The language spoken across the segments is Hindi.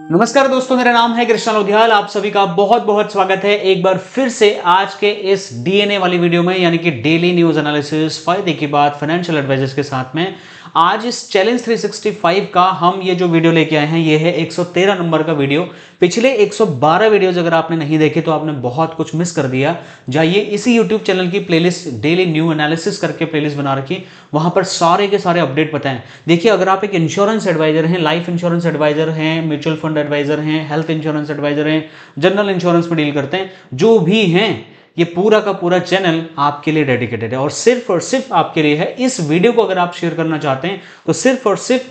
नमस्कार दोस्तों, मेरा नाम है कृष्णा लोधियाल। आप सभी का बहुत बहुत स्वागत है एक बार फिर से आज के इस डीएनए वाली वीडियो में, यानी कि डेली न्यूज एनालिसिस फायदे की बात फाइनेंशियल एडवाइजर्स के साथ में। आज इस चैलेंज 365 का हम ये जो वीडियो लेके आए हैं ये है 113 नंबर का वीडियो। पिछले 112 वीडियोज अगर आपने नहीं देखे तो आपने बहुत कुछ मिस कर दिया। जाइए इसी यूट्यूब चैनल की प्लेलिस्ट डेली न्यू एनालिसिस करके प्लेलिस्ट बना रखी, वहां पर सारे के सारे अपडेट बताएं। देखिए, अगर आप एक इंश्योरेंस एडवाइजर हैं, लाइफ इंश्योरेंस एडवाइजर हैं, म्यूचुअल फंड एडवाइजर हैं, हेल्थ इंश्योरेंस एडवाइजर हैं, जनरल इंश्योरेंस में डील करते हैं, जो भी हैं, ये पूरा का पूरा चैनल आपके लिए डेडिकेटेड है और सिर्फ आपके लिए है। इस वीडियो को अगर आप शेयर करना चाहते हैं तो सिर्फ और सिर्फ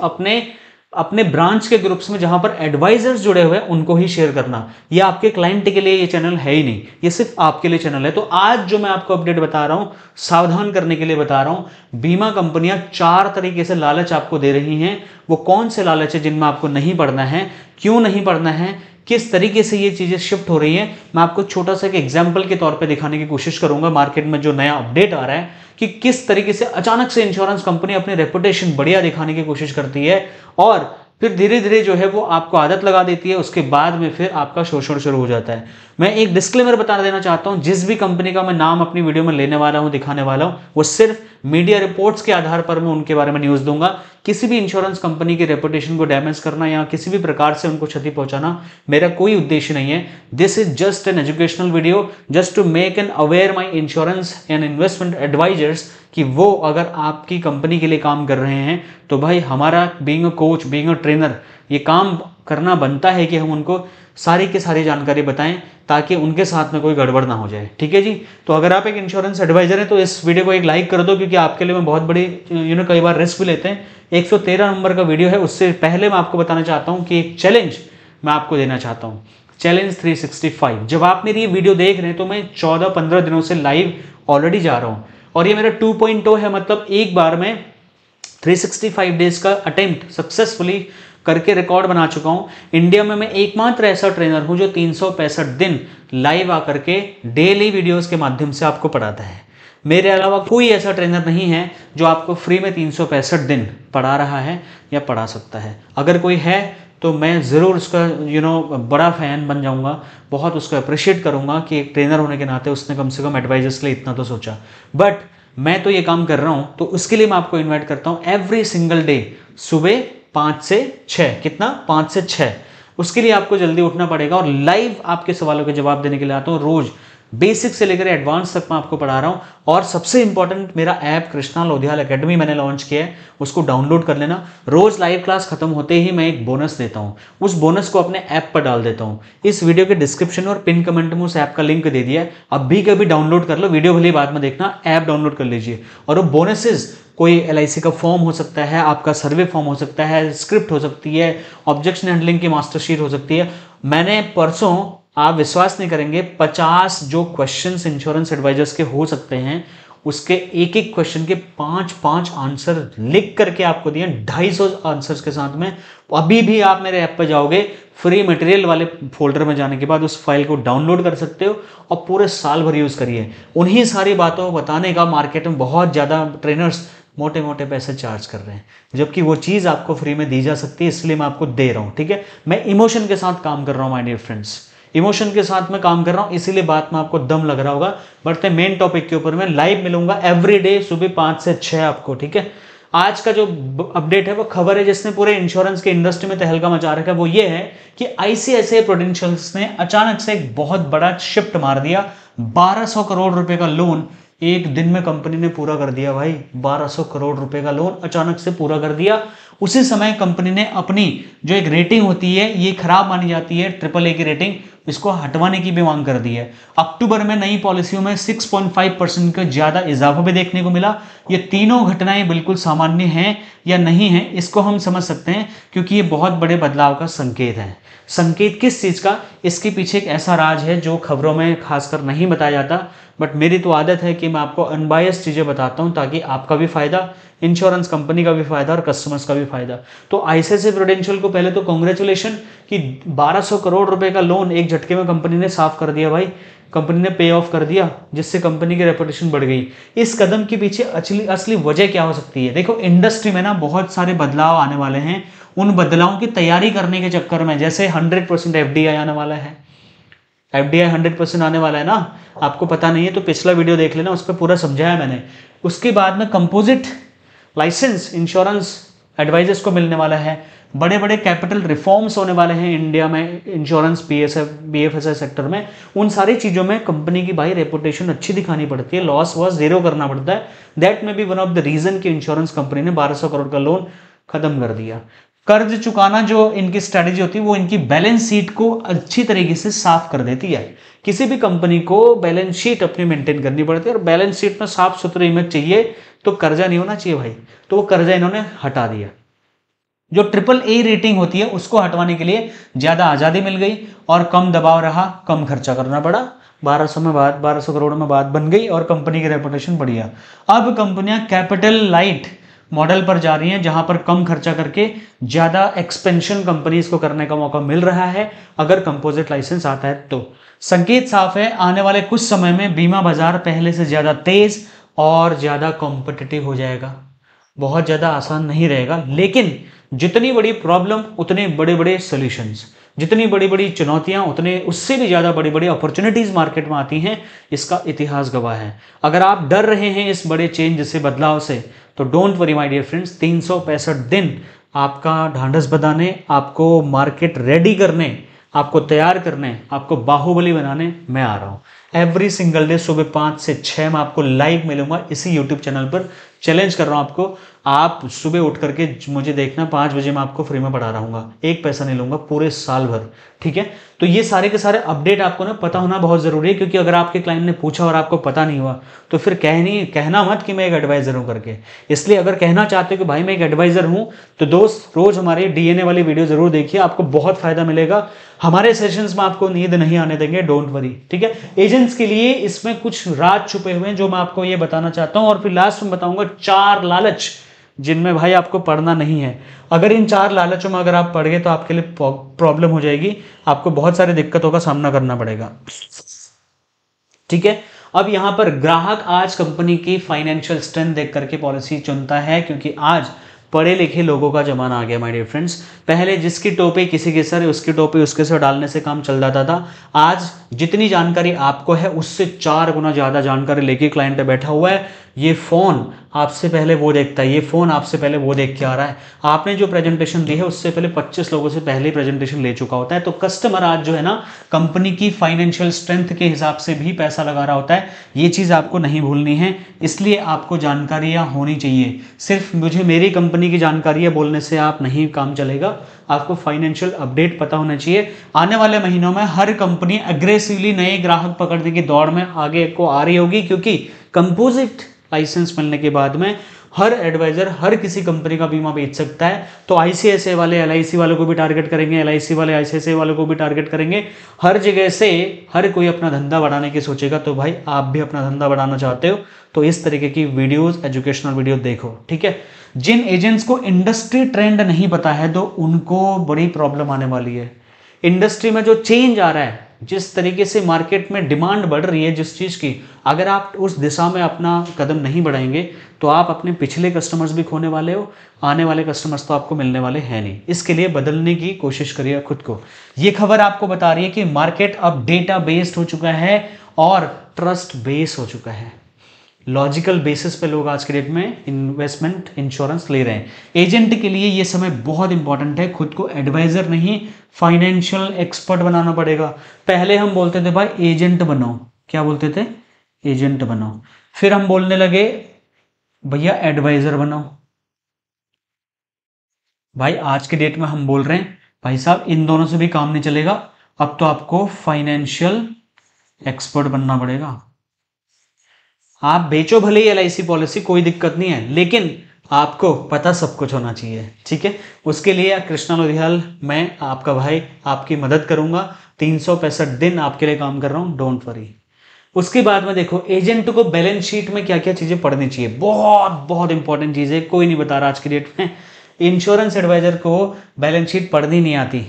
अपने ब्रांच के ग्रुप्स में जहां पर एडवाइजर्स जुड़े हुए हैं उनको ही शेयर करना। ये आपके क्लाइंट के लिए ये चैनल है ही नहीं, ये सिर्फ आपके लिए चैनल है। तो आज जो मैं आपको अपडेट बता रहा हूं, सावधान करने के लिए बता रहा हूं। बीमा कंपनियां 4 तरीके से लालच आपको दे रही हैं। वो कौन से लालच है जिनमें आपको नहीं पढ़ना है, क्यों नहीं पढ़ना है, किस तरीके से ये चीजें शिफ्ट हो रही हैं, मैं आपको छोटा सा एक एग्जांपल के तौर पे दिखाने की कोशिश करूंगा। मार्केट में जो नया अपडेट आ रहा है कि किस तरीके से अचानक से इंश्योरेंस कंपनी अपनी रेपुटेशन बढ़िया दिखाने की कोशिश करती है और फिर धीरे धीरे जो है वो आपको आदत लगा देती है। उसके बाद में फिर आपका शोषण शुरू हो जाता है। मैं एक डिस्क्लेमर बता देना चाहता हूं, जिस भी कंपनी का मैं नाम अपनी वीडियो में लेने वाला हूं, दिखाने वाला हूं, वो सिर्फ मीडिया रिपोर्ट्स के आधार पर मैं उनके बारे में न्यूज दूंगा। किसी भी इंश्योरेंस कंपनी की रेपुटेशन को डैमेज करना या किसी भी प्रकार से उनको क्षति पहुंचाना मेरा कोई उद्देश्य नहीं है। This is just an educational video, just to make an aware my insurance and investment advisers कि वो अगर आपकी कंपनी के लिए काम कर रहे हैं तो भाई हमारा being a coach, being a trainer, ये काम करना बनता है कि हम उनको सारी की सारी जानकारी बताएं ताकि उनके साथ में कोई गड़बड़ ना हो जाए। ठीक है जी। तो अगर आप एक इंश्योरेंस एडवाइजर हैं तो इस वीडियो को एक लाइक कर दो, क्योंकि आपके लिए मैं बहुत बड़ी कई बार रिस्क भी लेते हैं। 113 नंबर का वीडियो है। उससे पहले मैं आपको बताना चाहता हूं कि एक चैलेंज मैं आपको देना चाहता हूं, चैलेंज 365। जब आप मेरी ये वीडियो देख रहे हैं तो मैं 14-15 दिनों से लाइव ऑलरेडी जा रहा हूं और ये मेरा 2.0 है। मतलब एक बार में 365 डेज का अटेम्प्ट सक्सेसफुली करके रिकॉर्ड बना चुका हूं। इंडिया में मैं एकमात्र ऐसा ट्रेनर हूं जो 365 दिन लाइव आकर के डेली वीडियोस के माध्यम से आपको पढ़ाता है। मेरे अलावा कोई ऐसा ट्रेनर नहीं है जो आपको फ्री में 365 दिन पढ़ा रहा है या पढ़ा सकता है। अगर कोई है तो मैं ज़रूर उसका बड़ा फ़ैन बन जाऊंगा, बहुत उसको अप्रिशिएट करूंगा कि एक ट्रेनर होने के नाते उसने कम से कम एडवाइजर्स के लिए इतना तो सोचा। बट मैं तो ये काम कर रहा हूँ, तो उसके लिए मैं आपको इन्वाइट करता हूँ एवरी सिंगल डे सुबह 5 से 6। कितना? 5 से 6। उसके लिए आपको जल्दी उठना पड़ेगा और लाइव आपके सवालों के जवाब देने के लिए आता हूँ। रोज बेसिक से लेकर एडवांस तक मैं आपको पढ़ा रहा हूँ। और सबसे इंपॉर्टेंट, मेरा ऐप कृष्णा लोधियाल एकेडमी मैंने लॉन्च किया है, उसको डाउनलोड कर लेना। रोज लाइव क्लास खत्म होते ही मैं एक बोनस देता हूँ, उस बोनस को अपने ऐप पर डाल देता हूँ। इस वीडियो के डिस्क्रिप्शन और पिन कमेंट में उस ऐप का लिंक दे दिया है, अभी कभी डाउनलोड कर लो। वीडियो भले बाद में देखना, ऐप डाउनलोड कर लीजिए। और वो बोनसेस कोई LIC का फॉर्म हो सकता है, आपका सर्वे फॉर्म हो सकता है, स्क्रिप्ट हो सकती है, ऑब्जेक्शन हैंडलिंग की मास्टरशीट हो सकती है। मैंने परसों, आप विश्वास नहीं करेंगे, 50 जो क्वेश्चंस इंश्योरेंस एडवाइजर्स के हो सकते हैं उसके एक एक क्वेश्चन के 5-5 आंसर लिख करके आपको दिए, 250 आंसर्स के साथ में। अभी भी आप मेरे ऐप पर जाओगे, फ्री मटेरियल वाले फोल्डर में जाने के बाद उस फाइल को डाउनलोड कर सकते हो और पूरे साल भर यूज करिए। उन्हीं सारी बातों को बताने का मार्केट में बहुत ज़्यादा ट्रेनर्स मोटे मोटे पैसे चार्ज कर रहे हैं, जबकि वो चीज़ आपको फ्री में दी जा सकती है, इसलिए मैं आपको दे रहा हूँ। ठीक है, मैं इमोशन के साथ काम कर रहा हूँ माय डियर फ्रेंड्स, इमोशन के साथ मैं काम कर रहा हूँ, इसीलिए बात में आपको दम लग रहा होगा। बढ़ते मेन टॉपिक के ऊपर मैं लाइव मिलूंगा एवरी डे सुबह 5 से 6 आपको। ठीक है, आज का जो अपडेट है वो खबर है जिसने पूरे इंश्योरेंस के इंडस्ट्री में तहलका मचा रखा है। वो ये है कि ICICI प्रूडेंशियल्स ने अचानक से एक बहुत बड़ा शिफ्ट मार दिया। 1200 करोड़ रुपए का लोन एक दिन में कंपनी ने पूरा कर दिया। भाई 1200 करोड़ रुपए का लोन अचानक से पूरा कर दिया। उसी समय कंपनी ने अपनी जो एक रेटिंग होती है, ये खराब मानी जाती है, AAA की रेटिंग, इसको हटवाने की भी मांग कर दी है। अक्टूबर में नई पॉलिसियों में 6.5% का ज्यादा इजाफा भी देखने को मिला। ये तीनों घटनाएं बिल्कुल सामान्य हैं या नहीं है, इसको हम समझ सकते हैं, क्योंकि ये बहुत बड़े बदलाव का संकेत है। संकेत किस चीज का? इसके पीछे एक ऐसा राज है जो खबरों में खासकर नहीं बताया जाता, बट मेरी तो आदत है कि मैं आपको अनबायस्ड चीजें बताता हूं ताकि आपका भी फायदा, इंश्योरेंस कंपनी का भी फायदा और कस्टमर्स का भी फायदा। तो आईसीआईसीआई प्रूडेंशियल को पहले तो कांग्रेचुलेशन कि 1200 करोड़ रुपए का लोन एक झटके में कंपनी ने साफ कर दिया भाई, कंपनी ने पे ऑफ कर दिया, जिससे कंपनी की रेपुटेशन बढ़ गई। इस कदम के पीछे असली वजह क्या हो सकती है? देखो, इंडस्ट्री में ना बहुत सारे बदलाव आने वाले हैं। उन बदलावों की तैयारी करने के चक्कर में, जैसे 100% एफडीआई आने वाला है, एफडीआई 100% आने वाला है ना, आपको पता नहीं है तो पिछला वीडियो देख लेना, उस पर पूरा समझाया मैंने। उसके बाद में कंपोजिट लाइसेंस इंश्योरेंस एडवाइजर्स को मिलने वाला है। बड़े बड़े कैपिटल रिफॉर्म्स होने वाले हैं इंडिया में इंश्योरेंस बीएफएसआई सेक्टर में। उन सारी चीज़ों में कंपनी की भाई रेपुटेशन अच्छी दिखानी पड़ती है, लॉस वॉस जीरो करना पड़ता है। That may be one of the reason कि इंश्योरेंस कंपनी ने 1200 करोड़ का लोन खत्म कर दिया। कर्ज चुकाना जो इनकी स्ट्रैटेजी होती है वो इनकी बैलेंस शीट को अच्छी तरीके से साफ कर देती है। किसी भी कंपनी को बैलेंस शीट अपनी मेंटेन करनी पड़ती है, और बैलेंस शीट में साफ सुथरी इमेज चाहिए तो कर्जा नहीं होना चाहिए भाई। तो वो कर्जा इन्होंने हटा दिया। जो AAA रेटिंग होती है उसको हटवाने के लिए ज्यादा आजादी मिल गई और कम दबाव रहा, कम खर्चा करना पड़ा। 1200 करोड़ में बात बन गई और कंपनी की रेपुटेशन बढ़िया। अब कंपनियां कैपिटल लाइट मॉडल पर जा रही हैं, जहां पर कम खर्चा करके ज्यादा एक्सपेंशन कंपनीज को करने का मौका मिल रहा है अगर कंपोजिट लाइसेंस आता है तो। संकेत साफ है, आने वाले कुछ समय में बीमा बाजार पहले से ज्यादा तेज और ज्यादा कॉम्पिटिटिव हो जाएगा। बहुत ज्यादा आसान नहीं रहेगा, लेकिन जितनी बड़ी प्रॉब्लम उतने बड़े बड़े सॉल्यूशंस, जितनी बड़ी बड़ी चुनौतियां उतने उससे भी ज्यादा बड़ी बड़ी अपॉर्चुनिटीज मार्केट में आती हैं। इसका इतिहास गवाह है। अगर आप डर रहे हैं इस बड़े चेंज से, बदलाव से, तो don't worry my dear friends, 365 दिन आपका ढांढस बंधाने, आपको मार्केट रेडी करने, आपको तैयार करने, आपको बाहुबली बनाने मैं आ रहा हूं। एवरी सिंगल डे सुबह 5 से 6 में आपको लाइव मिलूंगा इसी यूट्यूब चैनल पर। चैलेंज कर रहा हूं आपको, आप सुबह उठ करके मुझे देखना, 5 बजे मैं आपको फ्री में पढ़ा रहूंगा, एक पैसा नहीं लूंगा पूरे साल भर, ठीक है? तो ये सारे के सारे अपडेट आपको ना पता होना बहुत जरूरी है, क्योंकि अगर आपके क्लाइंट ने पूछा और आपको पता नहीं हुआ तो फिर कहना मत कि मैं एक एडवाइजर हूं करके। इसलिए अगर कहना चाहते हो कि भाई मैं एक एडवाइजर हूं, तो दोस्त रोज हमारे डीएनए वाली वीडियो जरूर देखिए, आपको बहुत फायदा मिलेगा। हमारे सेशंस में आपको नींद नहीं आने देंगे, डोंट वरी, ठीक है? एजेंट्स के लिए इसमें कुछ राज छुपे हुए हैं जो मैं आपको ये बताना चाहता हूं, और फिर लास्ट में बताऊंगा 4 लालच जिनमें भाई आपको पढ़ना नहीं है। अगर इन 4 लालचों में अगर आप पढ़ गए तो आपके लिए प्रॉब्लम हो जाएगी, आपको बहुत सारी दिक्कतों का सामना करना पड़ेगा, ठीक है? अब यहां पर ग्राहक आज कंपनी की फाइनेंशियल स्ट्रेंथ देख करके पॉलिसी चुनता है, क्योंकि आज पढ़े लिखे लोगों का जमाना आ गया माय डियर फ्रेंड्स। पहले जिसकी टोपी किसी के सर, उसकी टोपी उसके सर डालने से काम चल जाता था। आज जितनी जानकारी आपको है उससे 4 गुना ज्यादा जानकारी लेके क्लाइंट पे बैठा हुआ है। ये फोन आपसे पहले वो देखता है, ये फोन आपसे पहले वो देख के आ रहा है। आपने जो प्रेजेंटेशन दी है उससे पहले 25 लोगों से पहले प्रेजेंटेशन ले चुका होता है। तो कस्टमर आज जो है ना, कंपनी की फाइनेंशियल स्ट्रेंथ के हिसाब से भी पैसा लगा रहा होता है। ये चीज आपको नहीं भूलनी है, इसलिए आपको जानकारियां होनी चाहिए। सिर्फ मुझे मेरी कंपनी की जानकारियां बोलने से आप नहीं काम चलेगा, आपको फाइनेंशियल अपडेट पता होना चाहिए। आने वाले महीनों में हर कंपनी एग्रेसिवली नए ग्राहक पकड़ने की दौड़ में आगे को आ रही होगी, क्योंकि कंपोजिट लाइसेंस मिलने के बाद में हर एडवाइजर हर किसी कंपनी का बीमा बेच सकता है। तो आईसीआईसीआई वाले एलआईसी वालों को भी टारगेट करेंगे, एलआईसी वाले आईसीआईसीआई वालों को भी टारगेट करेंगे। हर जगह से हर कोई अपना धंधा बढ़ाने की सोचेगा। तो भाई आप भी अपना धंधा बढ़ाना चाहते हो तो इस तरीके की वीडियोस, एजुकेशनल वीडियो देखो, ठीक है? जिन एजेंट्स को इंडस्ट्री ट्रेंड नहीं पता है तो उनको बड़ी प्रॉब्लम आने वाली है। इंडस्ट्री में जो चेंज आ रहा है, जिस तरीके से मार्केट में डिमांड बढ़ रही है जिस चीज की, अगर आप उस दिशा में अपना कदम नहीं बढ़ाएंगे तो आप अपने पिछले कस्टमर्स भी खोने वाले हो, आने वाले कस्टमर्स तो आपको मिलने वाले हैं नहीं। इसके लिए बदलने की कोशिश करिए खुद को। ये खबर आपको बता रही है कि मार्केट अब डेटा बेस्ड हो चुका है और ट्रस्ट बेस हो चुका है। लॉजिकल बेसिस पे लोग आज के डेट में इन्वेस्टमेंट इंश्योरेंस ले रहे हैं। एजेंट के लिए ये समय बहुत इंपॉर्टेंट है। खुद को एडवाइजर नहीं, फाइनेंशियल एक्सपर्ट बनाना पड़ेगा। पहले हम बोलते थे भाई एजेंट बनो, क्या बोलते थे? एजेंट बनो। फिर हम बोलने लगे भैया एडवाइजर बनो। भाई आज के डेट में हम बोल रहे हैं भाई साहब इन दोनों से भी काम नहीं चलेगा, अब तो आपको फाइनेंशियल एक्सपर्ट बनना पड़ेगा। आप बेचो भले ही एलआईसी पॉलिसी, कोई दिक्कत नहीं है, लेकिन आपको पता सब कुछ होना चाहिए, ठीक है? उसके लिए कृष्णा लोधियाल, मैं आपका भाई आपकी मदद करूंगा। 365 दिन आपके लिए काम कर रहा हूं, डोंट वरी। उसके बाद में देखो एजेंट को बैलेंस शीट में क्या क्या चीजें पढ़नी चाहिए, बहुत बहुत इंपॉर्टेंट चीज है, कोई नहीं बता रहा आज की डेट में। इंश्योरेंस एडवाइजर को बैलेंस शीट पढ़नी नहीं आती।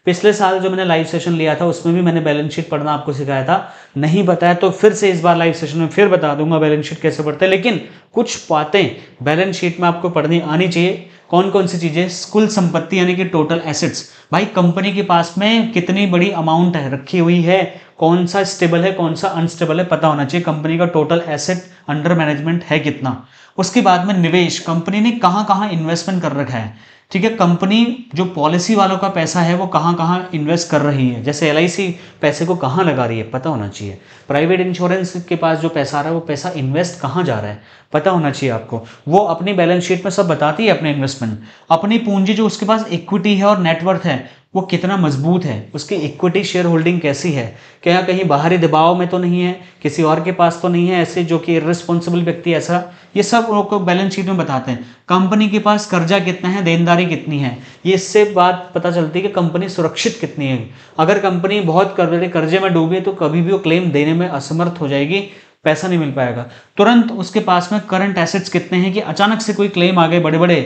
पिछले साल जो मैंने लाइव सेशन लिया था उसमें भी मैंने बैलेंस शीट पढ़ना आपको सिखाया था, नहीं बताया तो फिर से इस बार लाइव सेशन में फिर बता दूंगा बैलेंस शीट कैसे पढ़ते हैं। लेकिन कुछ बातें बैलेंस शीट में आपको पढ़नी आनी चाहिए। कौन कौन सी चीजें, कुल संपत्ति यानी कि टोटल एसेट्स, भाई कंपनी के पास में कितनी बड़ी अमाउंट है रखी हुई है, कौन सा स्टेबल है कौन सा अनस्टेबल है पता होना चाहिए, कंपनी का टोटल एसेट अंडर मैनेजमेंट है कितना। उसके बाद में निवेश, कंपनी ने कहां कहां इन्वेस्टमेंट कर रखा है, ठीक है, कंपनी जो पॉलिसी वालों का पैसा है वो कहां कहां इन्वेस्ट कर रही है, जैसे एलआईसी पैसे को कहां लगा रही है पता होना चाहिए। प्राइवेट इंश्योरेंस के पास जो पैसा आ रहा है वो पैसा इन्वेस्ट कहां जा रहा है पता होना चाहिए आपको। वो अपनी बैलेंस शीट में सब बताती है अपने इन्वेस्टमेंट। अपनी पूंजी जो उसके पास इक्विटी है और नेटवर्थ है वो कितना मजबूत है, उसकी इक्विटी शेयर होल्डिंग कैसी है, क्या कहीं बाहरी दबाव में तो नहीं है, किसी और के पास तो नहीं है ऐसे जो कि इर्रेस्पॉन्सिबल व्यक्ति ऐसा, ये सब लोग बैलेंस शीट में बताते हैं। कंपनी के पास कर्जा कितना है, देनदारी कितनी है, ये इससे बात पता चलती है कि कंपनी सुरक्षित कितनी है। अगर कंपनी बहुत कर्जे में डूबी है तो कभी भी वो क्लेम देने में असमर्थ हो जाएगी, पैसा नहीं मिल पाएगा तुरंत। उसके पास में करंट एसेट्स कितने हैं कि अचानक से कोई क्लेम आ गए बड़े बड़े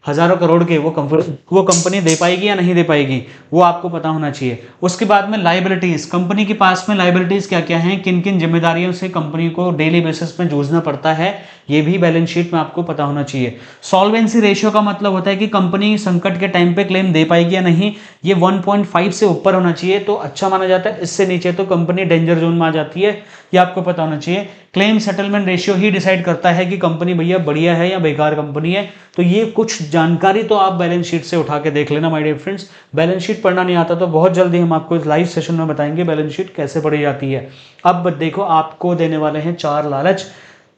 हजारों करोड़ के, वो कंपनी दे पाएगी या नहीं दे पाएगी वो आपको पता होना चाहिए। उसके बाद में लाइबिलिटीज, कंपनी के पास में लाइबिलिटीज क्या क्या हैं, किन किन जिम्मेदारियों से कंपनी को डेली बेसिस में जूझना पड़ता है, ये भी बैलेंस शीट में आपको पता होना चाहिए। सॉल्वेंसी रेशियो का मतलब होता है कि कंपनी संकट के टाइम पे क्लेम दे पाएगी या नहीं, ये 1.5 से ऊपर होना चाहिए तो अच्छा माना जाता है, इससे नीचे तो कंपनी डेंजर जोन में आ जाती है, ये आपको पता होना चाहिए। क्लेम सेटलमेंट रेशियो ही डिसाइड करता है कि कंपनी भैया बढ़िया है या बेकार कंपनी है। तो ये कुछ जानकारी तो आप बैलेंस शीट से उठा के देख लेना my dear friends. Balance sheet पढ़ना नहीं आता तो बहुत जल्दी हम आपको इस लाइव सेशन में बताएंगे बैलेंस शीट कैसे पढ़ी जाती है। अब देखो आपको देने वाले हैं 4 लालच।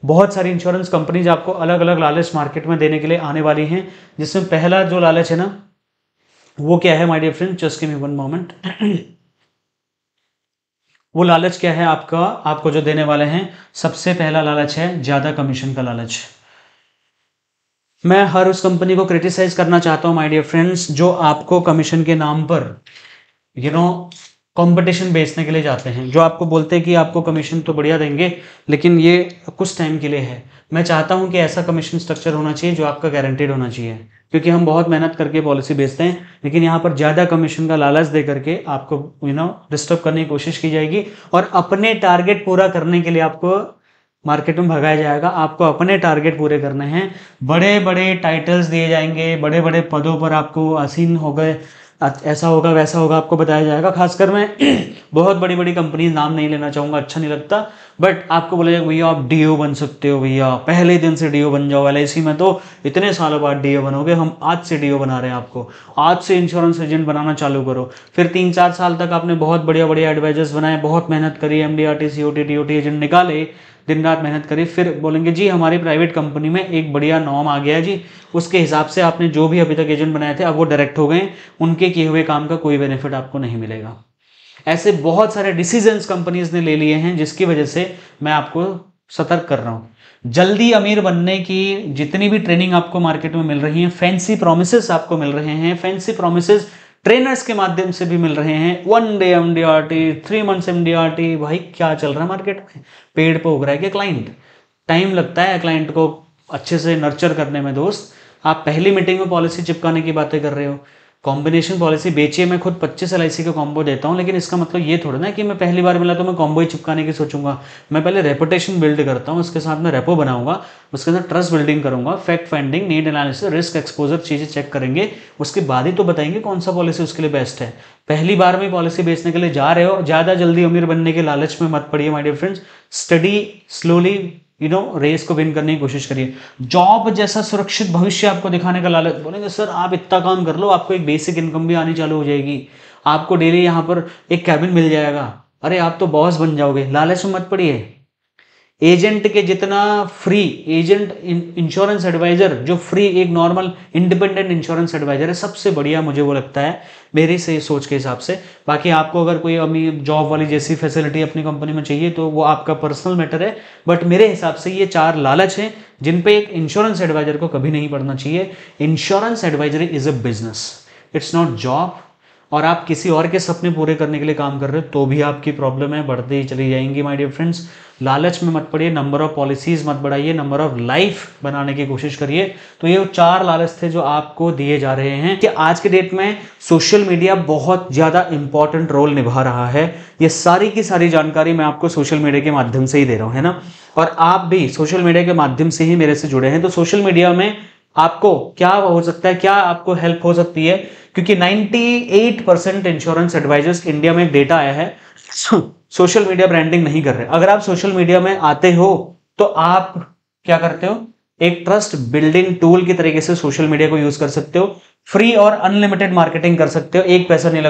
बहुत सारी इंश्योरेंस कंपनीज आपको अलग अलग लालच मार्केट में देने के लिए आने वाली हैं, जिसमें पहला जो लालच है ना वो क्या है my dear friends, just give me one moment. वो लालच क्या है आपका, आपको जो देने वाले हैं सबसे पहला लालच है ज्यादा कमीशन का लालच। मैं हर उस कंपनी को क्रिटिसाइज करना चाहता हूं माय डियर फ्रेंड्स जो आपको कमीशन के नाम पर कंपटीशन बेचने के लिए जाते हैं, जो आपको बोलते हैं कि आपको कमीशन तो बढ़िया देंगे लेकिन ये कुछ टाइम के लिए है। मैं चाहता हूं कि ऐसा कमीशन स्ट्रक्चर होना चाहिए जो आपका गारंटेड होना चाहिए, क्योंकि हम बहुत मेहनत करके पॉलिसी बेचते हैं लेकिन यहाँ पर ज़्यादा कमीशन का लालच दे करके आपको डिस्टर्ब करने की कोशिश की जाएगी और अपने टारगेट पूरा करने के लिए आपको मार्केट में भगाया जाएगा। आपको अपने टारगेट पूरे करने हैं, बड़े बड़े टाइटल्स दिए जाएंगे, बड़े बड़े पदों पर आपको आसीन हो गए, ऐसा होगा वैसा होगा आपको बताया जाएगा। खासकर मैं बहुत बड़ी बड़ी कंपनी नाम नहीं लेना चाहूँगा, अच्छा नहीं लगता, बट आपको बोला जाएगा भैया आप डीओ बन सकते हो, भैया पहले दिन से डीओ बन जाओ, एलआईसी में तो इतने सालों बाद डीओ बनोगे, हम आज से डीओ बना रहे हैं आपको, आज से इंश्योरेंस एजेंट बनाना चालू करो। फिर 3-4 साल तक आपने बहुत बढ़िया बढ़िया एडवाइजर्स बनाए, बहुत मेहनत करी, एमडीआरटी सीओटी टीओटी एजेंट निकाले, दिन रात मेहनत करी, फिर बोलेंगे जी हमारी प्राइवेट कंपनी में एक बढ़िया नॉर्म आ गया जी, उसके हिसाब से आपने जो भी अभी तक एजेंट बनाए थे अब वो डायरेक्ट हो गए, उनके किए हुए काम का कोई बेनिफिट आपको नहीं मिलेगा। ऐसे बहुत सारे डिसीजंस कंपनीज ने ले लिए हैं जिसकी वजह से मैं आपको सतर्क कर रहा हूं। जल्दी अमीर बनने की जितनी भी ट्रेनिंग आपको मार्केट में मिल रही है, फैंसी प्रोमिसेस आपको मिल रहे हैं, फैंसी प्रोमिसेस ट्रेनर्स के माध्यम से भी मिल रहे हैं, 1 डे एमडीआरटी, 3 मंथ्स एमडीआरटी, भाई क्या चल रहा है मार्केट में, पेड़ पे उग रहा है क्या क्लाइंट, टाइम लगता है क्लाइंट को अच्छे से नर्चर करने में। दोस्त आप पहली मीटिंग में पॉलिसी चिपकाने की बातें कर रहे हो, कॉम्बिनेशन पॉलिसी बेचिए, मैं खुद 25 एलआईसी का कॉम्बो देता हूं, लेकिन इसका मतलब ये थोड़ा ना कि मैं पहली बार मिला तो मैं कॉम्बो ही चिपकाने की सोचूंगा। मैं पहले रेपुटेशन बिल्ड करता हूं, उसके साथ में रेपो बनाऊंगा, उसके अंदर ट्रस्ट बिल्डिंग करूंगा, fact finding, need analysis, risk exposure चीजें चेक करेंगे, उसके बाद ही तो बताएंगे कौन सा पॉलिसी उसके लिए बेस्ट है। पहली बार में पॉलिसी बेचने के लिए जा रहे हो, ज्यादा जल्दी अमीर बनने के लालच में मत पड़िए my dear friends. Study slowly race को विन करने की कोशिश करिए। जॉब जैसा सुरक्षित भविष्य आपको दिखाने का लालच, बोलेंगे सर आप इतना काम कर लो आपको एक बेसिक इनकम भी आनी चालू हो जाएगी, आपको डेली यहाँ पर एक कैबिन मिल जाएगा, अरे आप तो बॉस बन जाओगे, लालच में मत पड़िए। एजेंट के जितना फ्री एजेंट इंश्योरेंस एडवाइजर जो फ्री एक नॉर्मल इंडिपेंडेंट इंश्योरेंस एडवाइजर है, सबसे बढ़िया मुझे वो लगता है मेरी से सोच के हिसाब से। बाकी आपको अगर कोई अभी जॉब वाली जैसी फैसिलिटी अपनी कंपनी में चाहिए तो वो आपका पर्सनल मैटर है, बट मेरे हिसाब से ये 4 लालच हैं जिन पे एक इंश्योरेंस एडवाइजर को कभी नहीं पड़ना चाहिए। Insurance advisory is a business, it's not job. और आप किसी और के सपने पूरे करने के लिए काम कर रहे हो तो भी आपकी प्रॉब्लम है, बढ़ती ही चली जाएंगी माय डियर फ्रेंड्स। लालच में मत पड़िए, नंबर ऑफ पॉलिसीज मत बढ़ाइए, नंबर ऑफ लाइफ बनाने की कोशिश करिए। तो ये 4 लालच थे जो आपको दिए जा रहे हैं कि आज के डेट में सोशल मीडिया बहुत ज़्यादा इंपॉर्टेंट रोल निभा रहा है। ये सारी की सारी जानकारी मैं आपको सोशल मीडिया के माध्यम से ही दे रहा हूँ, है ना। और आप भी सोशल मीडिया के माध्यम से ही मेरे से जुड़े हैं, तो सोशल मीडिया में आपको क्या हो सकता है, क्या आपको हेल्प हो सकती है, क्योंकि 98% इंश्योरेंस एडवाइजर्स इंडिया में डेटा आया है सोशल मीडिया ब्रांडिंग नहीं कर रहे। अगर आप सोशल मीडिया में आते हो तो आप क्या करते हो, एक ट्रस्ट बिल्डिंग टूल की तरीके से सोशल मीडिया को यूज कर सकते हो। फ्री और अनलिमिटेड मार्केटिंग कर सकते हो, एक पैसा नहीं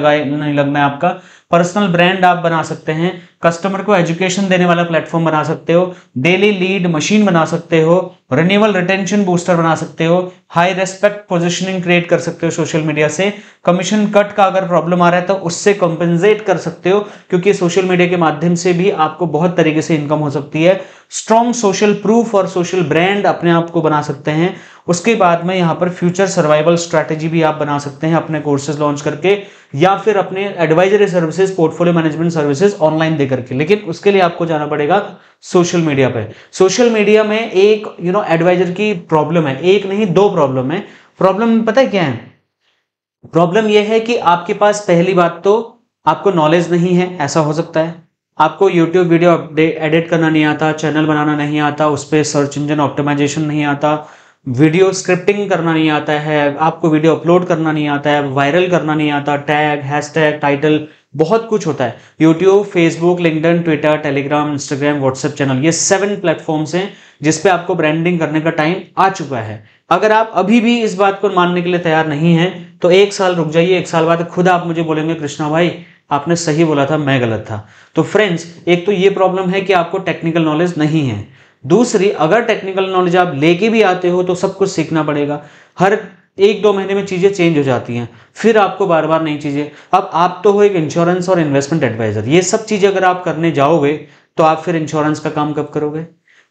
लगना है आपका। पर्सनल ब्रांड आप बना सकते हैं, कस्टमर को एजुकेशन देने वाला प्लेटफॉर्म बना सकते हो, डेली लीड मशीन बना सकते हो, रिन्यूअल रिटेंशन बूस्टर बना सकते हो, हाई रेस्पेक्ट पोजीशनिंग क्रिएट कर सकते हो सोशल मीडिया से। कमीशन कट का अगर प्रॉब्लम आ रहा है तो उससे कॉम्पेंसेट कर सकते हो, क्योंकि सोशल मीडिया के माध्यम से भी आपको बहुत तरीके से इनकम हो सकती है। स्ट्रॉन्ग सोशल प्रूफ और सोशल ब्रांड अपने आप को बना सकते हैं। उसके बाद में यहाँ पर फ्यूचर सर्वाइवल स्ट्रैटेजी भी आप बना सकते हैं अपने कोर्सेज लॉन्च करके, या फिर अपने advisory services, portfolio management services online दे करके। लेकिन उसके लिए आपको जाना पड़ेगा सोशल मीडिया पे। सोशल मीडिया में एक एडवाइजर की प्रॉब्लम है, एक नहीं 2 प्रॉब्लम है। प्रॉब्लम पता है क्या है? प्रॉब्लम यह है कि आपके पास पहली बात तो आपको नॉलेज नहीं है, ऐसा हो सकता है। आपको यूट्यूब वीडियो एडिट करना नहीं आता, चैनल बनाना नहीं आता, उस पर सर्च इंजन ऑप्टिमाइजेशन नहीं आता, वीडियो स्क्रिप्टिंग करना नहीं आता है, आपको वीडियो अपलोड करना नहीं आता है, वायरल करना नहीं आता, टैग, हैशटैग, टाइटल, बहुत कुछ होता है। YouTube, Facebook, LinkedIn, Twitter, Telegram, Instagram, WhatsApp channel, ये 7 प्लेटफॉर्म्स हैं जिसपे आपको ब्रांडिंग करने का टाइम आ चुका है। अगर आप अभी भी इस बात को मानने के लिए तैयार नहीं हैं तो 1 साल रुक जाइए, 1 साल बाद खुद आप मुझे बोलेंगे कृष्णा भाई आपने सही बोला था, मैं गलत था। तो फ्रेंड्स, एक तो ये प्रॉब्लम है कि आपको टेक्निकल नॉलेज नहीं है। दूसरी, अगर टेक्निकल नॉलेज आप लेके भी आते हो तो सब कुछ सीखना पड़ेगा। हर 1-2 महीने में चीजें चेंज हो जाती हैं, फिर आपको बार बार नई चीजें। अब आप तो हो एक इंश्योरेंस और इन्वेस्टमेंट एडवाइजर, ये सब चीजें अगर आप करने जाओगे तो आप फिर इंश्योरेंस का काम कब करोगे?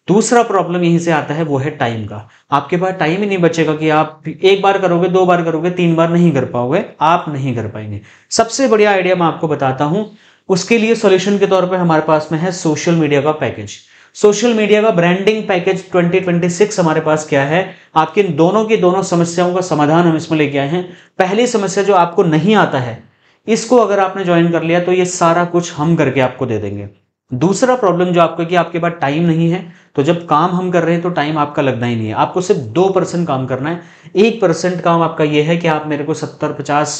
दूसरा प्रॉब्लम यहीं से आता है, वो है टाइम का। आपके पास टाइम ही नहीं बचेगा कि आप 1 बार करोगे, 2 बार करोगे, 3 बार नहीं कर पाओगे, आप नहीं कर पाएंगे। सबसे बढ़िया आइडिया मैं आपको बताता हूं, उसके लिए सॉल्यूशन के तौर पे हमारे पास में है सोशल मीडिया का पैकेज। सोशल मीडिया का ब्रांडिंग पैकेज 2026 हमारे पास क्या है, आपकी दोनों की दोनों समस्याओं का समाधान हम इसमें लेके आए हैं। पहली समस्या जो आपको नहीं आता है, इसको अगर आपने ज्वाइन कर लिया तो ये सारा कुछ हम करके आपको दे देंगे। दूसरा प्रॉब्लम जो आपको कि आपके पास टाइम नहीं है, तो जब काम हम कर रहे हैं तो टाइम आपका लगना ही नहीं है, आपको सिर्फ 2% काम करना है। 1% काम आपका ये है कि आप मेरे को 70-50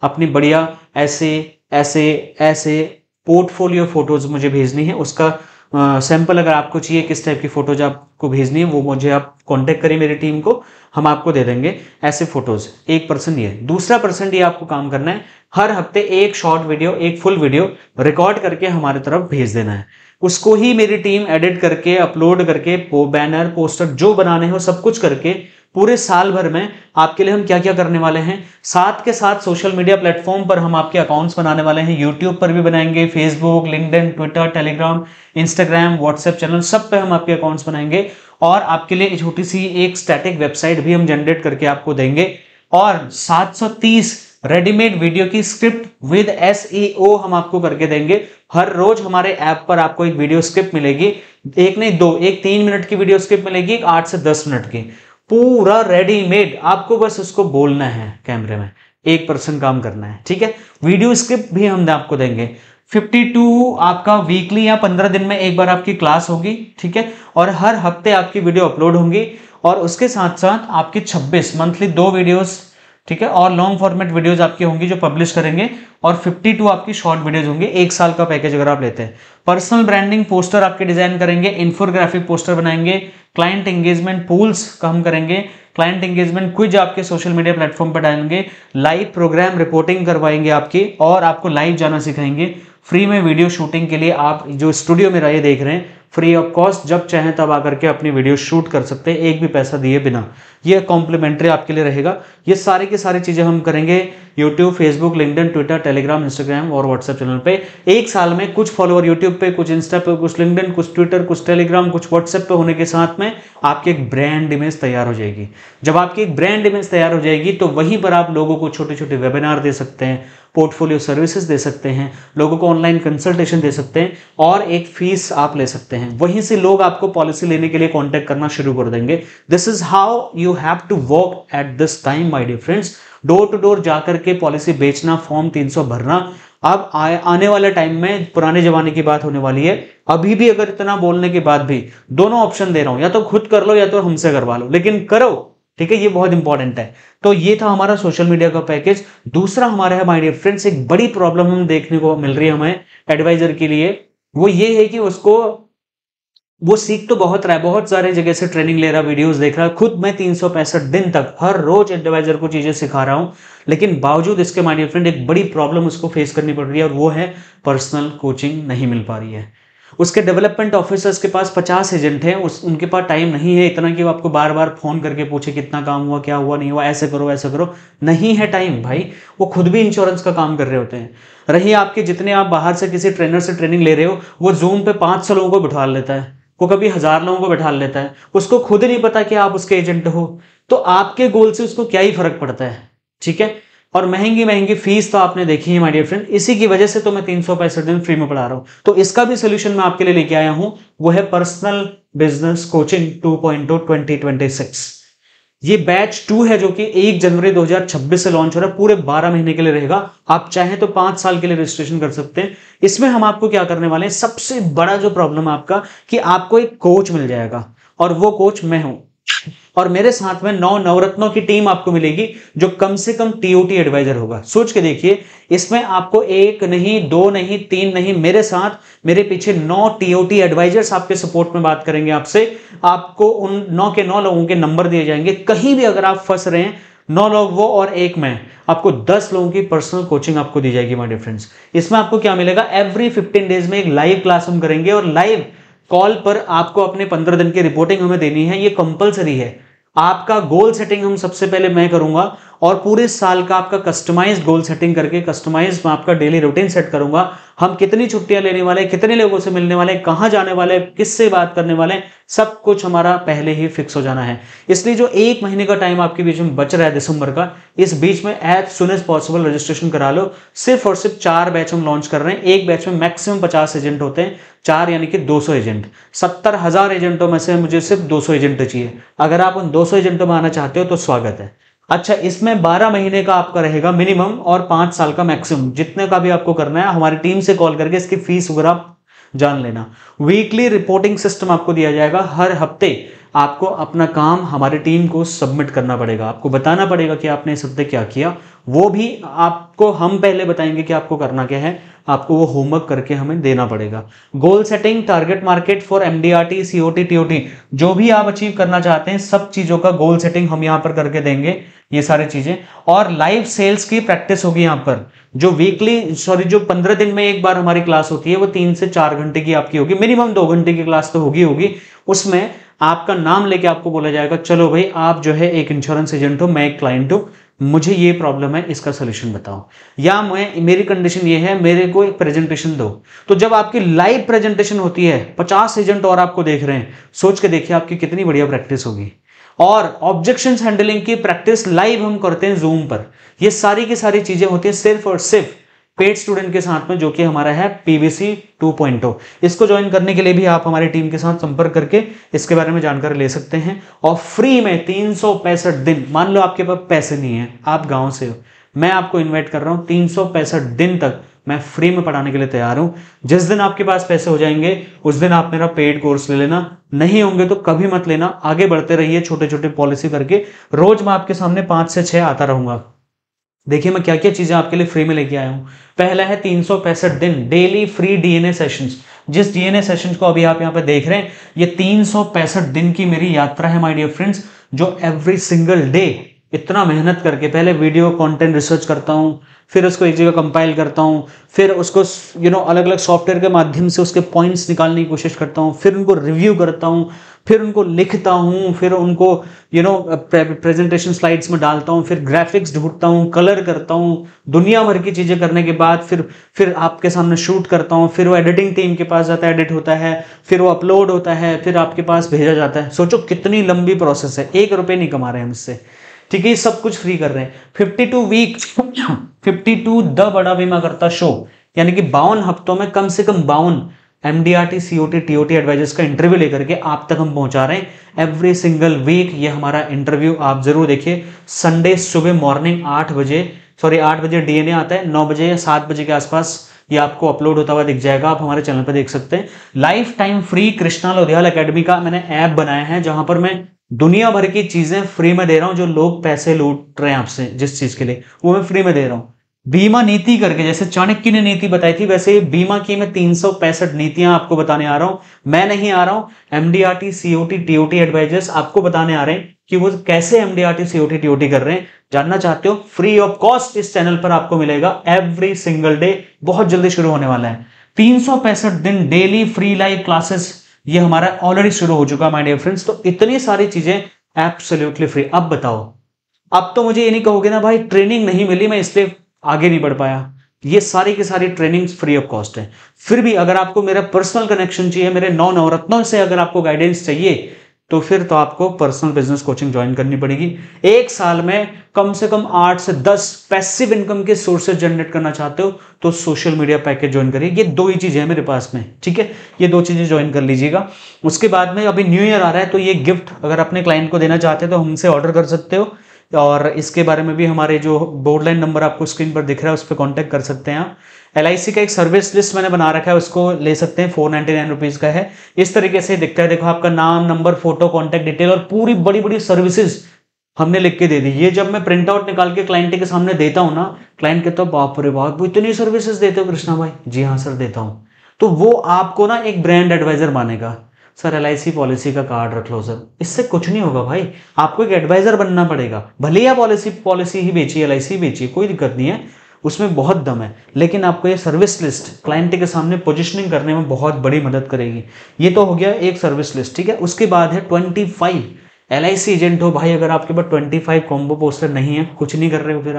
अपनी बढ़िया ऐसे ऐसे ऐसे पोर्टफोलियो फोटोज मुझे भेजनी है। उसका सैंपल अगर आपको चाहिए किस टाइप की फोटोज आपको भेजनी है, वो मुझे आप कांटेक्ट करें मेरी टीम को, हम आपको दे देंगे ऐसे फोटोज। 1% ये। दूसरा % ये आपको काम करना है, हर हफ्ते एक शॉर्ट वीडियो, एक फुल वीडियो रिकॉर्ड करके हमारे तरफ भेज देना है। उसको ही मेरी टीम एडिट करके, अपलोड करके, बैनर, पोस्टर जो बनाने हो सब कुछ करके पूरे साल भर में आपके लिए हम क्या क्या करने वाले हैं। साथ के साथ सोशल मीडिया प्लेटफॉर्म पर हम आपके अकाउंट्स बनाने वाले हैं, यूट्यूब पर भी बनाएंगे, Facebook, LinkedIn, Twitter, Telegram, Instagram, WhatsApp channel, सब पे हम आपके अकाउंट्स बनाएंगे। और आपके लिए छोटी सी एक स्टैटिक वेबसाइट भी हम जनरेट करके आपको देंगे। और 730 रेडीमेड वीडियो की स्क्रिप्ट विद SEO हम आपको करके देंगे। हर रोज हमारे ऐप पर आपको एक वीडियो स्क्रिप्ट मिलेगी, एक नहीं 2, एक 3 मिनट की वीडियो स्क्रिप्ट मिलेगी, एक 8 से 10 मिनट की, पूरा रेडीमेड। आपको बस उसको बोलना है कैमरे में, 1% काम करना है, ठीक है। वीडियो स्क्रिप्ट भी हम आपको देंगे। 52 आपका वीकली या 15 दिन में एक बार आपकी क्लास होगी, ठीक है। और हर हफ्ते आपकी वीडियो अपलोड होंगी। और उसके साथ साथ आपकी 26 मंथली 2 वीडियोस, ठीक है, और लॉन्ग फॉर्मेट वीडियोस आपकी होंगी जो पब्लिश करेंगे। और 52 आपकी शॉर्ट वीडियोस होंगे, 1 साल का पैकेज अगर आप लेते हैं। पर्सनल ब्रांडिंग पोस्टर आपके डिजाइन करेंगे, इन्फोग्राफिक पोस्टर बनाएंगे, क्लाइंट एंगेजमेंट पूल्स का हम करेंगे, क्लाइंट एंगेजमेंट क्विज आपके सोशल मीडिया प्लेटफॉर्म पर डालेंगे, लाइव प्रोग्राम रिपोर्टिंग करवाएंगे आपकी, और आपको लाइव जाना सिखाएंगे। फ्री में वीडियो शूटिंग के लिए आप जो स्टूडियो में ये देख रहे हैं, फ्री ऑफ कॉस्ट, जब चाहें तब आकर के अपनी वीडियो शूट कर सकते हैं, एक भी पैसा दिए बिना। ये कॉम्प्लीमेंट्री आपके लिए रहेगा। ये सारी की सारी चीजें हम करेंगे YouTube, Facebook, LinkedIn, Twitter, Telegram, Instagram और व्हाट्सएप चैनल पे। एक साल में कुछ फॉलोअर यूट्यूब पे, कुछ इंस्टा पे, कुछ लिंक्डइन, कुछ ट्विटर, कुछ टेलीग्राम, कुछ व्हाट्सएप पे होने के साथ में आपकी एक ब्रांड इमेज तैयार हो जाएगी। जब आपकी एक ब्रांड इमेज तैयार हो जाएगी तो वहीं पर आप लोगों को छोटे छोटे वेबिनार दे सकते हैं, पोर्टफोलियो सर्विसेज दे सकते हैं, लोगों को ऑनलाइन कंसल्टेशन दे सकते हैं और एक फीस आप ले सकते हैं। वहीं से लोग आपको पॉलिसी लेने के लिए कांटेक्ट करना शुरू कर देंगे। This is how you have to work at this time my dear friends. Door to door जाकर के पॉलिसी बेचना, फॉर्म 300 भरना, अब आने वाले टाइम में पुराने जमाने की बात होने वाली है। अभी भी अगर इतना बोलने के बाद भी दोनों ऑप्शन दे रहा हूं, या तो खुद कर लो या तो हमसे करवा लो, लेकिन करो, ठीक है, ये बहुत इंपॉर्टेंट है। तो ये था हमारा सोशल मीडिया का पैकेज। दूसरा हमारा है माय डियर फ्रेंड्स, एक बड़ी प्रॉब्लम हम देखने को मिल रही है हमें एडवाइजर के लिए, वो ये है कि वो सीख तो बहुत रहा है, बहुत सारे जगह से ट्रेनिंग ले रहा, वीडियोस देख रहा है, खुद मैं 365 दिन तक हर रोज एडवाइजर को चीजें सिखा रहा हूं, लेकिन बावजूद इसके माय डियर फ्रेंड एक बड़ी प्रॉब्लम उसको फेस करनी पड़ रही है और वो है पर्सनल कोचिंग नहीं मिल पा रही है। उसके डेवलपमेंट ऑफिसर्स के पास 50 एजेंट हैं, उनके पास टाइम नहीं है इतना कि वो आपको बार बार फोन करके पूछे कितना काम हुआ, क्या हुआ, नहीं हुआ, ऐसे करो ऐसे करो, नहीं है टाइम भाई। वो खुद भी इंश्योरेंस का काम कर रहे होते हैं। रही आपके जितने आप बाहर से किसी ट्रेनर से ट्रेनिंग ले रहे हो, वो जूम पे 500 लोगों को बिठा लेता है, वो कभी 1000 लोगों को बिठा लेता है, उसको खुद नहीं पता कि आप उसके एजेंट हो, तो आपके गोल से उसको क्या ही फर्क पड़ता है, ठीक है। और महंगी महंगी फीस तो आपने देखी है माय डियर फ्रेंड, इसी की वजह से तो मैं 365 दिन फ्री में पढ़ा रहा हूं। तो इसका भी सोल्यूशन मैं आपके लिए लेके आया हूं, वो है पर्सनल बिजनेस कोचिंग 2.0 2026। ये बैच 2 है जो कि 1 जनवरी 2026 से लॉन्च हो रहा है, पूरे 12 महीने के लिए रहेगा। आप चाहें तो 5 साल के लिए रजिस्ट्रेशन कर सकते हैं। इसमें हम आपको क्या करने वाले हैं, सबसे बड़ा जो प्रॉब्लम है आपका कि आपको एक कोच मिल जाएगा और वो कोच मैं हूं, और मेरे साथ में 9 नवरत्नों की टीम आपको मिलेगी जो कम से कम टीओटी एडवाइजर होगा। सोच के देखिए, इसमें आपको 1 नहीं, 2 नहीं, 3 नहीं, मेरे साथ मेरे पीछे 9 टीओटी एडवाइजर्स आपके सपोर्ट में बात करेंगे आपसे। आपको उन 9 के 9 लोगों के नंबर दिए जाएंगे। कहीं भी अगर आप फंस रहे हैं, 9 लोग वो और 1 मैं, आपको 10 लोगों की पर्सनल कोचिंग आपको दी जाएगी माय डियर फ्रेंड्स। इसमें आपको क्या मिलेगा, एवरी 15 डेज में एक लाइव क्लास हम करेंगे और लाइव कॉल पर आपको अपने 15 दिन की रिपोर्टिंग हमें देनी है। ये कंपलसरी है। आपका गोल सेटिंग हम सबसे पहले मैं करूंगा और पूरे साल का आपका कस्टमाइज गोल सेटिंग करके कस्टमाइज मैं आपका डेली रूटीन सेट करूंगा। हम कितनी छुट्टियां लेने वाले, कितने लोगों से मिलने वाले, कहां जाने वाले, किससे बात करने वाले, सब कुछ हमारा पहले ही फिक्स हो जाना है। इसलिए जो 1 महीने का टाइम आपके बीच में बच रहा है दिसंबर का, इस बीच में as soon as possible registration करा लो। सिर्फ और सिर्फ 4 बैच हम लॉन्च कर रहे हैं। एक बैच में मैक्सिमम 50 एजेंट होते हैं, 4 यानी कि 200 एजेंट। 70,000 एजेंटों में से मुझे सिर्फ 200 एजेंट चाहिए। अगर आप उन 200 एजेंटों में आना चाहते हो तो स्वागत है। अच्छा, इसमें 12 महीने का आपका रहेगा मिनिमम और 5 साल का मैक्सिमम। जितने का भी आपको करना है हमारी टीम से कॉल करके इसकी फीस वगैरह जान लेना। वीकली रिपोर्टिंग सिस्टम आपको दिया जाएगा। हर हफ्ते आपको अपना काम हमारी टीम को सबमिट करना पड़ेगा। आपको बताना पड़ेगा कि आपने इस हफ्ते क्या किया। वो भी आपको हम पहले बताएंगे कि आपको करना क्या है। आपको वो होमवर्क करके हमें देना पड़ेगा। Goal setting, target market for MDRT, COT, TOT, जो भी आप अचीव करना चाहते हैं सब चीजों का गोल सेटिंग हम यहाँ पर करके देंगे। ये सारी चीजें और लाइव सेल्स की प्रैक्टिस होगी यहाँ पर। जो 15 दिन में एक बार हमारी क्लास होती है वो 3 से 4 घंटे की आपकी होगी। मिनिमम 2 घंटे की क्लास तो होगी। उसमें आपका नाम लेके आपको बोला जाएगा, चलो भाई आप जो है एक इंश्योरेंस एजेंट हो, मैं एक क्लाइंट हूं, मुझे ये प्रॉब्लम है, इसका सोल्यूशन बताओ, या मेरी कंडीशन ये है, मेरे को एक प्रेजेंटेशन दो। तो जब आपकी लाइव प्रेजेंटेशन होती है, 50 एजेंट और आपको देख रहे हैं, सोच के देखिए आपकी कितनी बढ़िया प्रैक्टिस होगी। और ऑब्जेक्शंस हैंडलिंग की प्रैक्टिस लाइव हम करते हैं जूम पर। ये सारी की सारी चीजें होती है सिर्फ और सिर्फ पेड स्टूडेंट के साथ में, जो कि हमारा है पीवीसी 2.0। इसको ज्वाइन करने के लिए भी आप हमारी टीम के साथ संपर्क करके इसके बारे में जानकारी ले सकते हैं। और फ्री में 365 दिन, मान लो आपके पास पैसे नहीं है, आप गांव से हो, मैं आपको इन्वाइट कर रहा हूं, 365 दिन तक मैं फ्री में पढ़ाने के लिए तैयार हूं। जिस दिन आपके पास पैसे हो जाएंगे उस दिन आप मेरा पेड कोर्स ले लेना, नहीं होंगे तो कभी मत लेना। आगे बढ़ते रहिए छोटे छोटे पॉलिसी करके। रोज मैं आपके सामने 5 से 6 आता रहूंगा। देखिए मैं क्या क्या चीजें आपके लिए फ्री में लेके आया हूं। पहला है 365 दिन डेली फ्री डीएनए सेशंस। जिस डीएनए सेशंस को अभी आप यहां पे देख रहे हैं, ये 365 दिन की मेरी यात्रा है माय डियर फ्रेंड्स, जो एवरी सिंगल डे इतना मेहनत करके पहले वीडियो कंटेंट रिसर्च करता हूँ, फिर उसको एक जगह कंपाइल करता हूँ, फिर उसको अलग अलग सॉफ्टवेयर के माध्यम से उसके पॉइंट्स निकालने की कोशिश करता हूँ, फिर उनको रिव्यू करता हूँ, फिर उनको लिखता हूँ, फिर उनको प्रेजेंटेशन स्लाइड्स में डालता हूँ, फिर ग्राफिक्स ढूंढता हूँ, कलर करता हूँ, दुनिया भर की चीज़ें करने के बाद फिर आपके सामने शूट करता हूँ, फिर वो एडिटिंग टीम के पास जाता है, एडिट होता है, फिर वो अपलोड होता है, फिर आपके पास भेजा जाता है। सोचो कितनी लंबी प्रोसेस है, 1 रुपये नहीं कमा रहे हैं हम इससे, ठीक है, ये सब कुछ फ्री कर रहे हैं। 52 वीक 52 द बड़ा बीमा करता शो, यानी कि 52 हफ्तों में कम से कम 52 MDRT COT TOT एडवाइजर्स का इंटरव्यू लेकर के आप तक हम पहुंचा रहे हैं एवरी सिंगल वीक। ये हमारा इंटरव्यू आप जरूर देखिए, संडे सुबह मॉर्निंग 8 बजे DNA आता है, 9 बजे या 7 बजे के आसपास ये आपको अपलोड होता हुआ दिख जाएगा, आप हमारे चैनल पर देख सकते हैं। Life time free Krishna Lodhiyal academy का मैंने ऐप बनाया है, जहां पर मैं दुनिया भर की चीजें फ्री में दे रहा हूं। जो लोग पैसे लूट रहे हैं आपसे जिस चीज के लिए, वो मैं फ्री में दे रहा हूं। बीमा नीति करके, जैसे चाणक्य ने नीति बताई थी, वैसे बीमा की मैं 365 नीतियां आपको बताने आ रहा हूं। मैं नहीं आ रहा हूं, MDRT COT TOT एडवाइजर्स आपको बताने आ रहे हैं कि वो कैसे MDRT COT TOT कर रहे हैं। जानना चाहते हो, फ्री ऑफ कॉस्ट इस चैनल पर आपको मिलेगा एवरी सिंगल डे, बहुत जल्दी शुरू होने वाला है। 365 दिन डेली फ्री लाइव क्लासेस, ये हमारा ऑलरेडी शुरू हो चुका माय डियर फ्रेंड्स। तो इतनी सारी चीजें एब्सोल्युटली फ्री। अब बताओ, अब तो मुझे ये नहीं कहोगे ना भाई ट्रेनिंग नहीं मिली, मैं इसलिए आगे नहीं बढ़ पाया। ये सारी की सारी ट्रेनिंग फ्री ऑफ कॉस्ट है। फिर भी अगर आपको मेरा पर्सनल कनेक्शन चाहिए, मेरे 9 नवरत्नों से अगर आपको गाइडेंस चाहिए, तो फिर तो आपको पर्सनल बिजनेस कोचिंग ज्वाइन करनी पड़ेगी। 1 साल में कम से कम 8 से 10 पैसिव इनकम के सोर्सेज जनरेट करना चाहते हो तो सोशल मीडिया पैकेज ज्वाइन करिए। ये 2 ही चीजें हैं मेरे पास में, ठीक है, ये 2 चीजें ज्वाइन कर लीजिएगा। उसके बाद में अभी न्यू ईयर आ रहा है, तो ये गिफ्ट अगर अपने क्लाइंट को देना चाहते हैं तो हमसे ऑर्डर कर सकते हो। और इसके बारे में भी हमारे जो बोर्ड लाइन नंबर आपको स्क्रीन पर दिख रहा है उस पर कॉन्टैक्ट कर सकते हैं आप। LIC का एक सर्विस लिस्ट मैंने बना रखा है, उसको ले सकते हैं, 499 रुपीज का है। इस तरीके से दिखता है, देखो आपका नाम, नंबर, फोटो, कॉन्टैक्ट डिटेल और पूरी बड़ी बड़ी सर्विसेज हमने लिख के दे दी। ये जब मैं प्रिंट आउट निकाल के क्लाइंट के सामने देता हूँ ना, क्लाइंट कहता है बाप रे बाप, वो इतनी सर्विसेज देते हो कृष्णा भाई? जी हाँ सर देता हूँ। तो वो आपको ना एक ब्रांड एडवाइजर मानेगा। सर LIC पॉलिसी का कार्ड रख लो सर, इससे कुछ नहीं होगा भाई, आपको एक एडवाइजर बनना पड़ेगा। भले ही आप पॉलिसी ही बेचिए, LIC बेचिए, कोई दिक्कत नहीं है, उसमें बहुत दम है, लेकिन आपको ये सर्विस लिस्ट क्लाइंट के सामने पोजीशनिंग करने में बहुत बड़ी मदद करेगी। ये तो हो गया एक सर्विस लिस्ट, ठीक है। उसके बाद है 25 LIC एजेंट हो भाई, अगर आपके पास 25 कॉम्बो पोस्टर नहीं है, कुछ नहीं कर रहे हो, फिर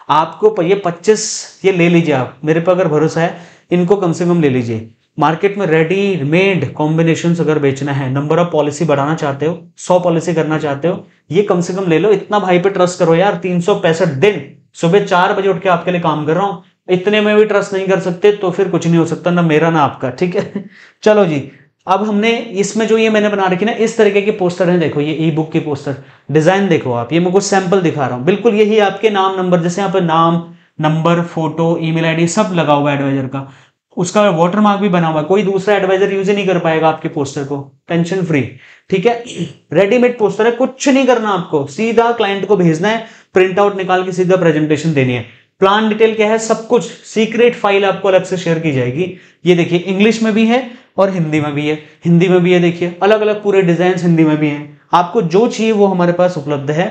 आपको ये 25 ये ले लीजिए आप, मेरे पर अगर भरोसा है, इनको कम से कम ले लीजिए। मार्केट में रेडीमेड कॉम्बिनेशंस अगर बेचना है, नंबर ऑफ पॉलिसी बढ़ाना चाहते हो, 100 पॉलिसी करना चाहते हो, ये कम से कम ले लो। इतना भाई पे ट्रस्ट करो यार, 365 दिन सुबह 4 बजे उठ के आपके लिए काम कर रहा हूं, इतने में भी ट्रस्ट नहीं कर सकते तो फिर कुछ नहीं हो सकता, ना मेरा ना आपका, ठीक है। चलो जी, अब हमने इसमें जो ये मैंने बना रखी ना, इस तरीके के पोस्टर हैं, देखो ये ई बुक के पोस्टर डिजाइन देखो आप, ये मैं कुछ सैंपल दिखा रहा हूं, बिल्कुल यही आपके नाम नंबर, जैसे यहाँ पर नाम नंबर फोटो ईमेल आईडी सब लगा हुआ है एडवाइजर का, उसका वाटरमार्क भी बना हुआ है, कोई दूसरा एडवाइजर यूज ही नहीं कर पाएगा आपके पोस्टर को, टेंशन फ्री, ठीक है। रेडीमेड पोस्टर है, कुछ नहीं करना आपको, सीधा क्लाइंट को भेजना है, प्रिंट आउट निकाल के सीधा प्रेजेंटेशन देनी है। प्लान डिटेल क्या है, सब कुछ सीक्रेट फाइल आपको अलग से शेयर की जाएगी। ये देखिए इंग्लिश में भी है और हिंदी में भी है, हिंदी में भी है, देखिए अलग अलग पूरे डिजाइन हिंदी में भी हैं। आपको जो चाहिए वो हमारे पास उपलब्ध है।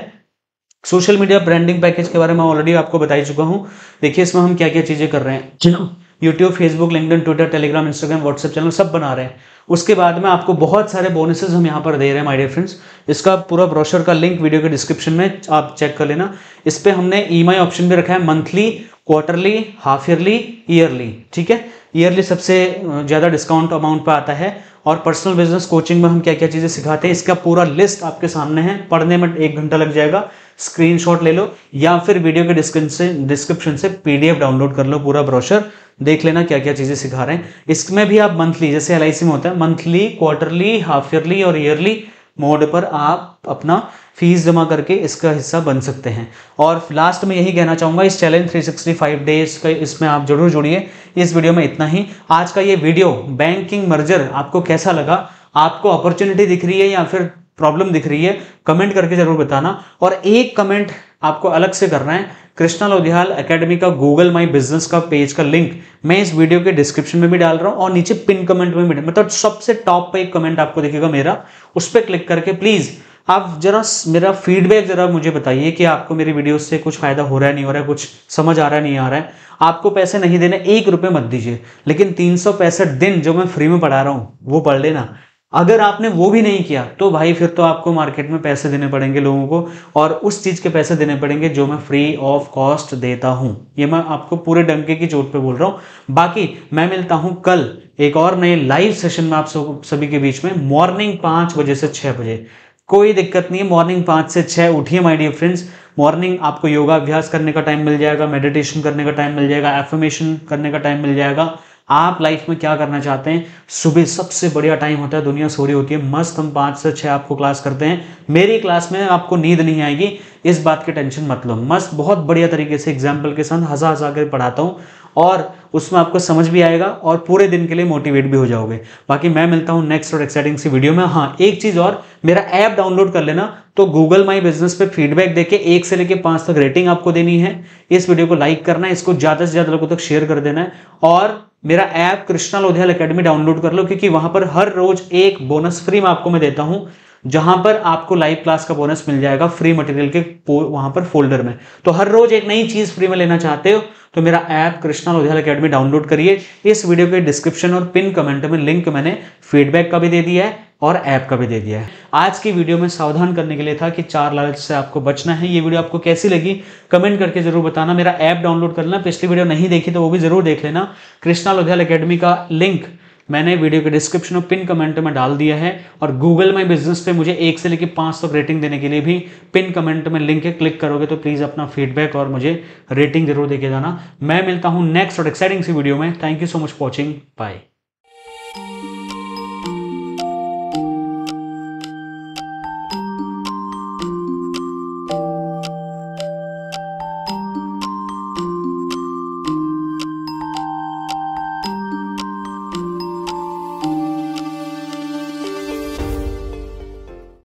सोशल मीडिया ब्रांडिंग पैकेज के बारे में ऑलरेडी आपको बता ही चुका हूं। देखिए इसमें हम क्या क्या चीजें कर रहे हैं, YouTube, Facebook, LinkedIn, Twitter, Telegram, Instagram, WhatsApp channel सब बना रहे हैं। उसके बाद में आपको बहुत सारे बोनसेस हम यहाँ पर दे रहे हैं माय डियर फ्रेंड्स। इसका पूरा ब्रोशर का लिंक वीडियो के डिस्क्रिप्शन में आप चेक कर लेना। इस पे हमने EMI ऑप्शन भी रखा है, monthly, quarterly, half yearly, yearly, ठीक है। ईयरली सबसे ज्यादा डिस्काउंट अमाउंट पे आता है। और पर्सनल बिजनेस कोचिंग में हम क्या क्या चीजें सिखाते हैं, इसका पूरा लिस्ट आपके सामने है, पढ़ने में 1 घंटा लग जाएगा। स्क्रीनशॉट ले लो या फिर वीडियो के डिस्क्रिप्शन से PDF डाउनलोड कर लो, पूरा ब्रोशर देख लेना क्या क्या चीजें सिखा रहे हैं। इसमें भी आप मंथली, जैसे LIC में होता है मंथली, क्वार्टरली, हाफ ईयरली और ईयरली मोड पर आप अपना फीस जमा करके इसका हिस्सा बन सकते हैं। और लास्ट में यही कहना चाहूंगा, इस चैलेंज 365 डेज का इसमें आप जरूर जुड़िए। इस वीडियो में इतना ही। आज का ये वीडियो बैंकिंग मर्जर आपको कैसा लगा, आपको अपॉर्चुनिटी दिख रही है या फिर प्रॉब्लम दिख रही है, कमेंट करके जरूर बताना। और एक कमेंट आपको अलग से करना है, कृष्णा लोधियाल एकेडमी का गूगल माई बिजनेस का पेज का लिंक मैं इस वीडियो के डिस्क्रिप्शन में भी डाल रहा हूं और नीचे पिन कमेंट में भी, मतलब सबसे टॉप पे एक कमेंट आपको दिखेगा मेरा, उस पर क्लिक करके प्लीज आप जरा मेरा फीडबैक जरा मुझे बताइए कि आपको मेरी वीडियो से कुछ फायदा हो रहा है, नहीं हो रहा है, कुछ समझ आ रहा है, नहीं आ रहा है। आपको पैसे नहीं देने, 1 रुपये मत दीजिए, लेकिन 365 दिन जो मैं फ्री में पढ़ा रहा हूँ वो पढ़ लेना। अगर आपने वो भी नहीं किया तो भाई फिर तो आपको मार्केट में पैसे देने पड़ेंगे लोगों को, और उस चीज़ के पैसे देने पड़ेंगे जो मैं फ्री ऑफ कॉस्ट देता हूँ। ये मैं आपको पूरे डंके की चोट पे बोल रहा हूँ। बाकी मैं मिलता हूँ कल एक और नए लाइव सेशन में आप सभी के बीच में, मॉर्निंग 5 बजे से 6 बजे। कोई दिक्कत नहीं है, मॉर्निंग 5 से 6 उठिए माय डियर फ्रेंड्स। मॉर्निंग आपको योगा अभ्यास करने का टाइम मिल जाएगा, मेडिटेशन करने का टाइम मिल जाएगा, एफर्मेशन करने का टाइम मिल जाएगा। आप लाइफ में क्या करना चाहते हैं, सुबह सबसे बढ़िया टाइम होता है, दुनिया सो रही होती है, मस्त हम 5 से 6 आपको क्लास करते हैं। मेरी क्लास में आपको नींद नहीं आएगी, इस बात की टेंशन मत लो। मस्त बहुत बढ़िया तरीके से एग्जाम्पल के साथ हंसा हंसा कर पढ़ाता हूँ, और उसमें आपको समझ भी आएगा और पूरे दिन के लिए मोटिवेट भी हो जाओगे। बाकी मैं मिलता हूँ नेक्स्ट और एक्साइटिंग सी वीडियो में। हाँ, एक चीज़ और, मेरा ऐप डाउनलोड कर लेना, तो गूगल माई बिजनेस पे फीडबैक देके 1 से लेके 5 तक रेटिंग आपको देनी है। इस वीडियो को लाइक करना है, इसको ज़्यादा से ज़्यादा लोगों तक शेयर कर देना है, और मेरा app Krishna Lodhiyal academy download कर लो, क्योंकि वहां पर हर रोज एक बोनस फ्री में आपको मैं देता हूं, जहां पर आपको लाइव क्लास का बोनस मिल जाएगा फ्री मटेरियल के वहां पर फोल्डर में। तो हर रोज एक नई चीज फ्री में लेना चाहते हो तो मेरा app Krishna Lodhiyal academy download करिए। इस वीडियो के डिस्क्रिप्शन और पिन कमेंट में लिंक मैंने फीडबैक का भी दे दिया है और ऐप का भी दे दिया है। आज की वीडियो में सावधान करने के लिए था कि 4 लालच से आपको बचना है। ये वीडियो आपको कैसी लगी कमेंट करके जरूर बताना। मेरा ऐप डाउनलोड कर लेना, पिछली वीडियो नहीं देखी तो वो भी जरूर देख लेना। कृष्णा लोधियाल एकेडमी का लिंक मैंने वीडियो के डिस्क्रिप्शन और पिन कमेंट में डाल दिया है, और गूगल माई बिजनेस पे मुझे 1 से लेकर 5 तक रेटिंग देने के लिए भी पिन कमेंट में लिंक है, क्लिक करोगे तो प्लीज अपना फीडबैक और मुझे रेटिंग जरूर देके जाना। मैं मिलता हूं नेक्स्ट और एक्साइटिंग सी वीडियो में। Thank you so much for watching, bye.